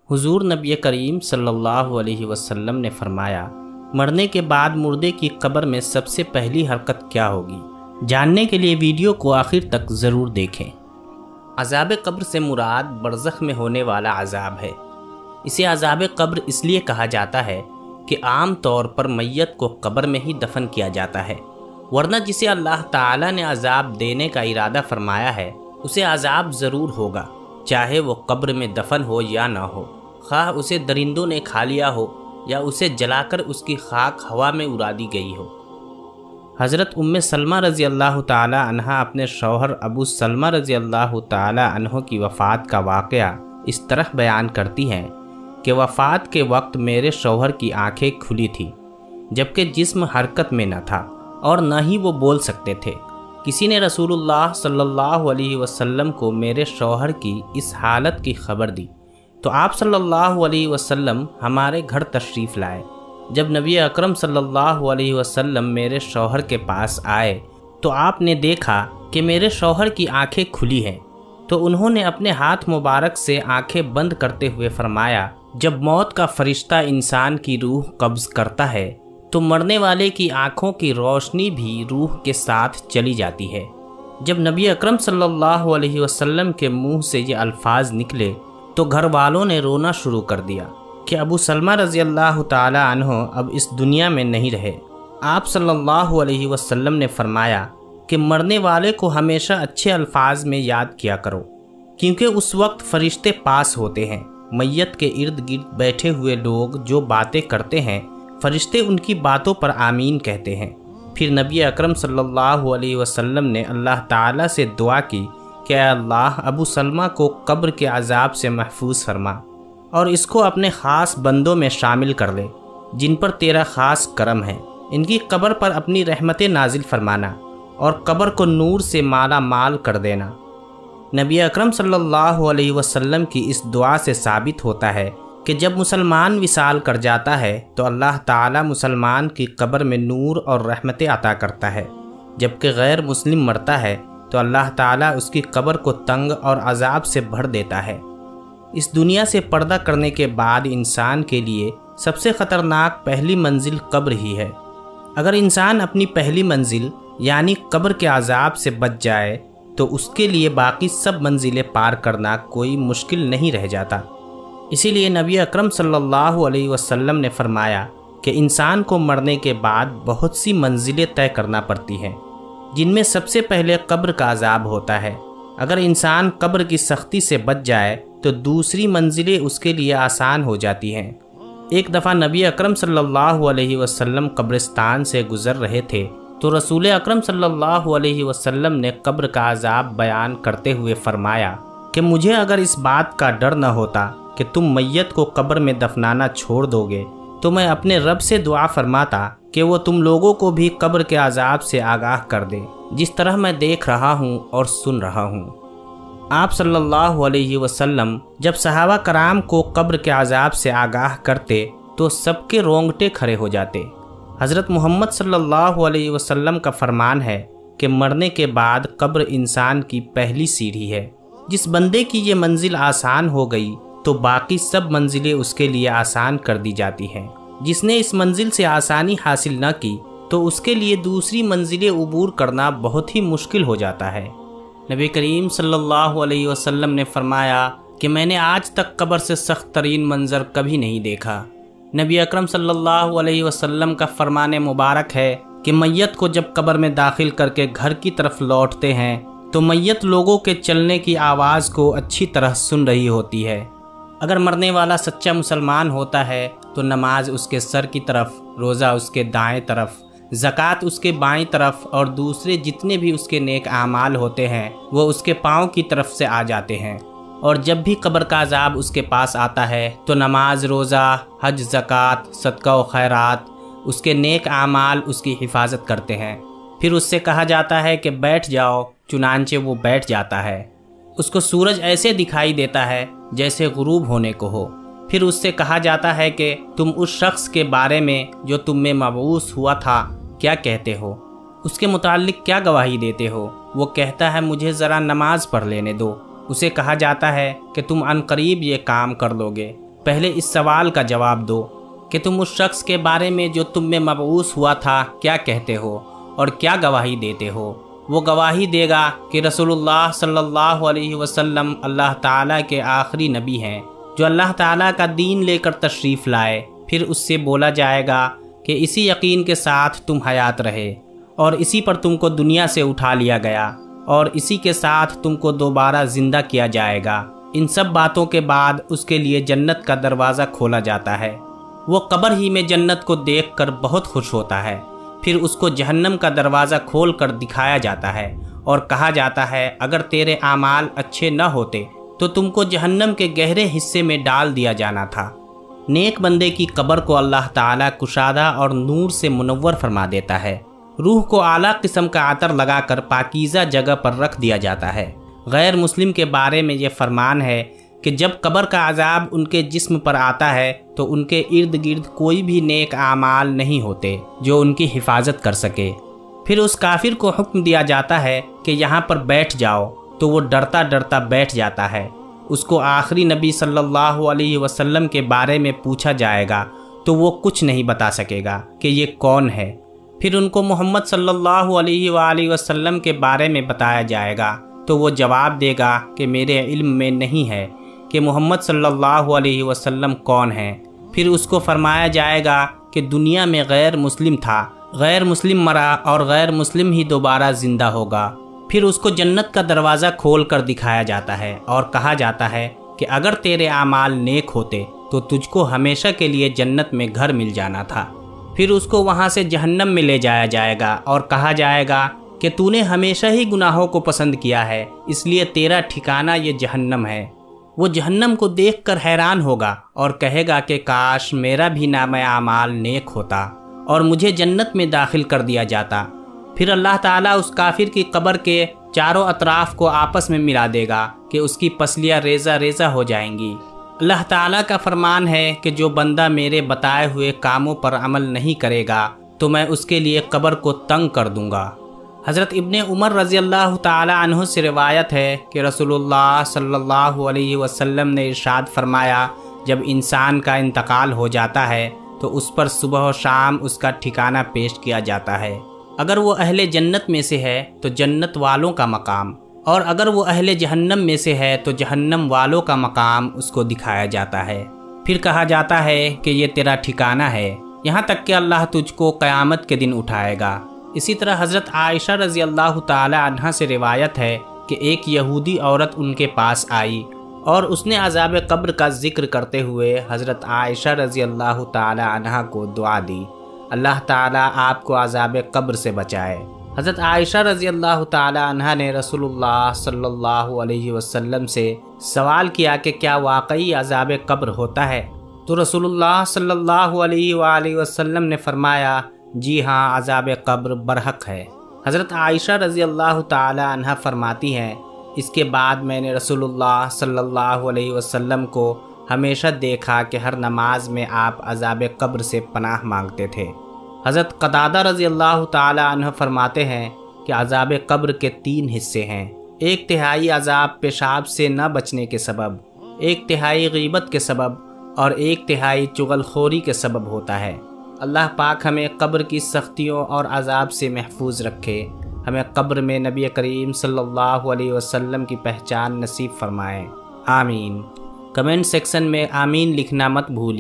حضور نبی کریم صلی اللہ علیہ وسلم نے فرمایا، مرنے کے بعد مردے کی قبر میں سب سے پہلی حرکت کیا ہوگی؟ جاننے کے لیے ویڈیو کو آخر تک ضرور دیکھیں۔ عذاب قبر سے مراد برزخ میں ہونے والا عذاب ہے۔ اسے عذاب قبر اس لیے کہا جاتا ہے کہ عام طور پر میت کو قبر میں ہی دفن کیا جاتا ہے، ورنہ جسے اللہ تعالیٰ نے عذاب دینے کا ارادہ فرمایا ہے اسے عذاب ضرور ہوگا، چاہے وہ قبر میں دفن ہو یا نہ ہو، خواہ اسے درندوں نے کھا لیا ہو یا اسے جلا کر اس کی خاک ہوا میں اڑا دی گئی ہو۔ حضرت ام سلمہ رضی اللہ تعالی عنہ اپنے شوہر ابو سلمہ رضی اللہ تعالی عنہ کی وفات کا واقعہ اس طرح بیان کرتی ہیں کہ وفات کے وقت میرے شوہر کی آنکھیں کھلی تھیں، جبکہ جسم حرکت میں نہ تھا اور نہ ہی وہ بول سکتے تھے۔ کسی نے رسول اللہ صلی اللہ علیہ وسلم کو میرے شوہر کی اس حالت کی خبر دی تو آپ صلی اللہ علیہ وسلم ہمارے گھر تشریف لائے۔ جب نبی اکرم صلی اللہ علیہ وسلم میرے شوہر کے پاس آئے تو آپ نے دیکھا کہ میرے شوہر کی آنکھیں کھلی ہیں، تو انہوں نے اپنے ہاتھ مبارک سے آنکھیں بند کرتے ہوئے فرمایا، جب موت کا فرشتہ انسان کی روح قبض کرتا ہے تو مرنے والے کی آنکھوں کی روشنی بھی روح کے ساتھ چلی جاتی ہے۔ جب نبی اکرم صلی اللہ علیہ وسلم کے منہ سے یہ الفاظ نکلے تو گھر والوں نے رونا شروع کر دیا کہ ابو سلمہ رضی اللہ تعالی عنہ اب اس دنیا میں نہیں رہے۔ آپ صلی اللہ علیہ وسلم نے فرمایا کہ مرنے والے کو ہمیشہ اچھے الفاظ میں یاد کیا کرو، کیونکہ اس وقت فرشتے پاس ہوتے ہیں۔ میت کے ارد گرد بیٹھے ہوئے لوگ جو باتیں کرتے ہیں فرشتے ان کی باتوں پر آمین کہتے ہیں۔ پھر نبی اکرم صلی اللہ علیہ وسلم نے اللہ تعالیٰ سے دعا کی کہ اے اللہ، ابو سلمہ کو قبر کے عذاب سے محفوظ فرما اور اس کو اپنے خاص بندوں میں شامل کر لے جن پر تیرا خاص کرم ہے۔ ان کی قبر پر اپنی رحمت نازل فرمانا اور قبر کو نور سے مالا مال کر دینا۔ نبی اکرم صلی اللہ علیہ وسلم کی اس دعا سے ثابت ہوتا ہے کہ جب مسلمان وصال کر جاتا ہے تو اللہ تعالیٰ مسلمان کی قبر میں نور اور رحمتیں عطا کرتا ہے، جبکہ غیر مسلم مرتا ہے تو اللہ تعالیٰ اس کی قبر کو تنگ اور عذاب سے بھر دیتا ہے۔ اس دنیا سے پردہ کرنے کے بعد انسان کے لیے سب سے خطرناک پہلی منزل قبر ہی ہے۔ اگر انسان اپنی پہلی منزل یعنی قبر کے عذاب سے بچ جائے تو اس کے لیے باقی سب منزلیں پار کرنا کوئی مشکل نہیں رہ جاتا۔ اسی لیے نبی اکرم صلی اللہ علیہ وسلم نے فرمایا کہ انسان کو مرنے کے بعد بہت سی منزلیں طے کرنا پڑتی ہیں، جن میں سب سے پہلے قبر کا عذاب ہوتا ہے۔ اگر انسان قبر کی سختی سے بچ جائے تو دوسری منزلیں اس کے لیے آسان ہو جاتی ہیں۔ ایک دفعہ نبی اکرم صلی اللہ علیہ وسلم قبرستان سے گزر رہے تھے تو رسول اکرم صلی اللہ علیہ وسلم نے قبر کا عذاب بیان کرتے ہوئے فرمایا کہ مجھے اگر اس بات کا ڈر نہ ہوتا کہ تم میت کو قبر میں دفنانا چھوڑ دو گے تو میں اپنے رب سے دعا فرماتا کہ وہ تم لوگوں کو بھی قبر کے عذاب سے آگاہ کر دے، جس طرح میں دیکھ رہا ہوں اور سن رہا ہوں۔ آپ صلی اللہ علیہ وسلم جب صحابہ کرام کو قبر کے عذاب سے آگاہ کرتے تو سب کے رونگٹے کھڑے ہو جاتے۔ حضرت محمد صلی اللہ علیہ وسلم کا فرمان ہے کہ مرنے کے بعد قبر انسان کی پہلی سیڑھی ہے۔ جس بندے کی یہ منزل آسان ہو گئی تو باقی سب منزلیں اس کے لیے آسان کر دی جاتی ہیں۔ جس نے اس منزل سے آسانی حاصل نہ کی تو اس کے لیے دوسری منزلیں عبور کرنا بہت ہی مشکل ہو جاتا ہے۔ نبی کریم صلی اللہ علیہ وسلم نے فرمایا کہ میں نے آج تک قبر سے سخت ترین منظر کبھی نہیں دیکھا۔ نبی اکرم صلی اللہ علیہ وسلم کا فرمان مبارک ہے کہ میت کو جب قبر میں داخل کر کے گھر کی طرف لوٹتے ہیں تو میت لوگوں کے چلنے کی آواز کو اچھی طرح سن رہی ہوتی ہے۔ اگر مرنے والا سچا مسلمان ہوتا ہے تو نماز اس کے سر کی طرف، روزہ اس کے دائیں طرف، زکوٰۃ اس کے بائیں طرف اور دوسرے جتنے بھی اس کے نیک اعمال ہوتے ہیں وہ اس کے پاؤں کی طرف سے آ جاتے ہیں۔ اور جب بھی قبر کا عذاب اس کے پاس آتا ہے تو نماز، روزہ، حج، زکوٰۃ، صدقہ و خیرات، اس کے نیک اعمال اس کی حفاظت کرتے ہیں۔ پھر اس سے کہا جاتا ہے کہ بیٹھ جاؤ، چنانچہ وہ بیٹھ جاتا ہے۔ اس کو سورج ایسے دکھائی دیتا ہے جیسے غروب ہونے کو ہو۔ پھر اس سے کہا جاتا ہے کہ تم اس شخص کے بارے میں جو تم میں مبعوث ہوا تھا کیا کہتے ہو، اس کے متعلق کیا گواہی دیتے ہو؟ وہ کہتا ہے مجھے ذرا نماز پڑھ لینے دو۔ اسے کہا جاتا ہے کہ تم عنقریب یہ کام کر لو گے۔ پہلے اس سوال کا جواب دو کہ تم اس شخص کے بارے میں جو تم میں مبعوث ہوا تھا کیا کہتے ہو اور کیا گواہی دیتے ہو؟ وہ گواہی دے گا کہ رسول اللہ صلی اللہ علیہ وسلم اللہ تعالیٰ کے آخری نبی ہیں جو اللہ تعالیٰ کا دین لے کر تشریف لائے۔ پھر اس سے بولا جائے گا کہ اسی یقین کے ساتھ تم حیات رہے اور اسی پر تم کو دنیا سے اٹھا لیا گیا اور اسی کے ساتھ تم کو دوبارہ زندہ کیا جائے گا۔ ان سب باتوں کے بعد اس کے لیے جنت کا دروازہ کھولا جاتا ہے۔ وہ قبر ہی میں جنت کو دیکھ کر بہت خوش ہوتا ہے۔ پھر اس کو جہنم کا دروازہ کھول کر دکھایا جاتا ہے اور کہا جاتا ہے اگر تیرے اعمال اچھے نہ ہوتے تو تم کو جہنم کے گہرے حصے میں ڈال دیا جانا تھا۔ نیک بندے کی قبر کو اللہ تعالیٰ کشادہ اور نور سے منور فرما دیتا ہے۔ روح کو اعلیٰ قسم کا عطر لگا کر پاکیزہ جگہ پر رکھ دیا جاتا ہے۔ غیر مسلم کے بارے میں یہ فرمان ہے کہ جب قبر کا عذاب ان کے جسم پر آتا ہے تو ان کے ارد گرد کوئی بھی نیک اعمال نہیں ہوتے جو ان کی حفاظت کر سکے۔ پھر اس کافر کو حکم دیا جاتا ہے کہ یہاں پر بیٹھ جاؤ تو وہ ڈرتا ڈرتا بیٹھ جاتا ہے۔ اس کو آخری نبی صلی اللہ علیہ وسلم کے بارے میں پوچھا جائے گا تو وہ کچھ نہیں بتا سکے گا کہ یہ کون ہے۔ پھر ان کو محمد صلی اللہ علیہ وآلہ وسلم کے بارے میں بتایا جائے گا تو وہ جواب دے گا کہ میرے علم میں نہیں ہے کہ محمد صلی اللہ علیہ وسلم کون ہیں۔ پھر اس کو فرمایا جائے گا کہ دنیا میں غیر مسلم تھا، غیر مسلم مرا اور غیر مسلم ہی دوبارہ زندہ ہوگا۔ پھر اس کو جنت کا دروازہ کھول کر دکھایا جاتا ہے اور کہا جاتا ہے کہ اگر تیرے اعمال نیک ہوتے تو تجھ کو ہمیشہ کے لیے جنت میں گھر مل جانا تھا۔ پھر اس کو وہاں سے جہنم میں لے جایا جائے گا اور کہا جائے گا کہ تو نے ہمیشہ ہی گناہوں کو پسند کیا ہے، اس لیے تیرا ٹھکانہ یہ جہنم ہے۔ وہ جہنم کو دیکھ کر حیران ہوگا اور کہے گا کہ کاش میرا بھی نام اعمال نیک ہوتا اور مجھے جنت میں داخل کر دیا جاتا۔ پھر اللہ تعالیٰ اس کافر کی قبر کے چاروں اطراف کو آپس میں ملا دے گا کہ اس کی پسلیاں ریزہ ریزہ ہو جائیں گی۔ اللہ تعالیٰ کا فرمان ہے کہ جو بندہ میرے بتائے ہوئے کاموں پر عمل نہیں کرے گا تو میں اس کے لیے قبر کو تنگ کر دوں گا۔ حضرت ابن عمر رضی اللہ تعالی عنہ سے روایت ہے کہ رسول اللہ صلی اللہ علیہ وسلم نے ارشاد فرمایا جب انسان کا انتقال ہو جاتا ہے تو اس پر صبح و شام اس کا ٹھکانہ پیش کیا جاتا ہے۔ اگر وہ اہل جنت میں سے ہے تو جنت والوں کا مقام، اور اگر وہ اہل جہنم میں سے ہے تو جہنم والوں کا مقام اس کو دکھایا جاتا ہے۔ پھر کہا جاتا ہے کہ یہ تیرا ٹھکانہ ہے، یہاں تک کہ اللہ تجھ کو قیامت کے دن اٹھائے گا۔ اسی طرح حضرت عائشہ رضی اللہ تعالی عنہا سے روایت ہے کہ ایک یہودی عورت ان کے پاس آئی اور اس نے عذاب قبر کا ذکر کرتے ہوئے حضرت عائشہ رضی اللہ تعالی عنہا کو دعا دی، اللہ تعالیٰ آپ کو عذاب قبر سے بچائے۔ حضرت عائشہ رضی اللہ تعالی عنہا نے رسول اللہ صلی اللہ علیہ وسلم سے سوال کیا کہ کیا واقعی عذاب قبر ہوتا ہے؟ تو رسول اللہ صلی اللہ علیہ وآلہ وسلم نے فرمایا جی ہاں، عذاب قبر برحق ہے۔ حضرت عائشہ رضی اللہ تعالی عنہا فرماتی ہیں اس کے بعد میں نے رسول اللہ صلی اللہ علیہ وسلم کو ہمیشہ دیکھا کہ ہر نماز میں آپ عذاب قبر سے پناہ مانگتے تھے۔ حضرت قتادہ رضی اللہ تعالی عنہ فرماتے ہیں کہ عذاب قبر کے 3 حصے ہیں۔ 1/3 عذاب پیشاب سے نہ بچنے کے سبب، 1/3 غیبت کے سبب اور 1/3 چغل خوری کے سبب ہوتا ہے۔ اللہ پاک ہمیں قبر کی سختیوں اور عذاب سے محفوظ رکھے، ہمیں قبر میں نبی کریم صلی اللہ علیہ وسلم کی پہچان نصیب فرمائے، آمین۔ کمنٹ سیکشن میں آمین لکھنا مت بھولیے۔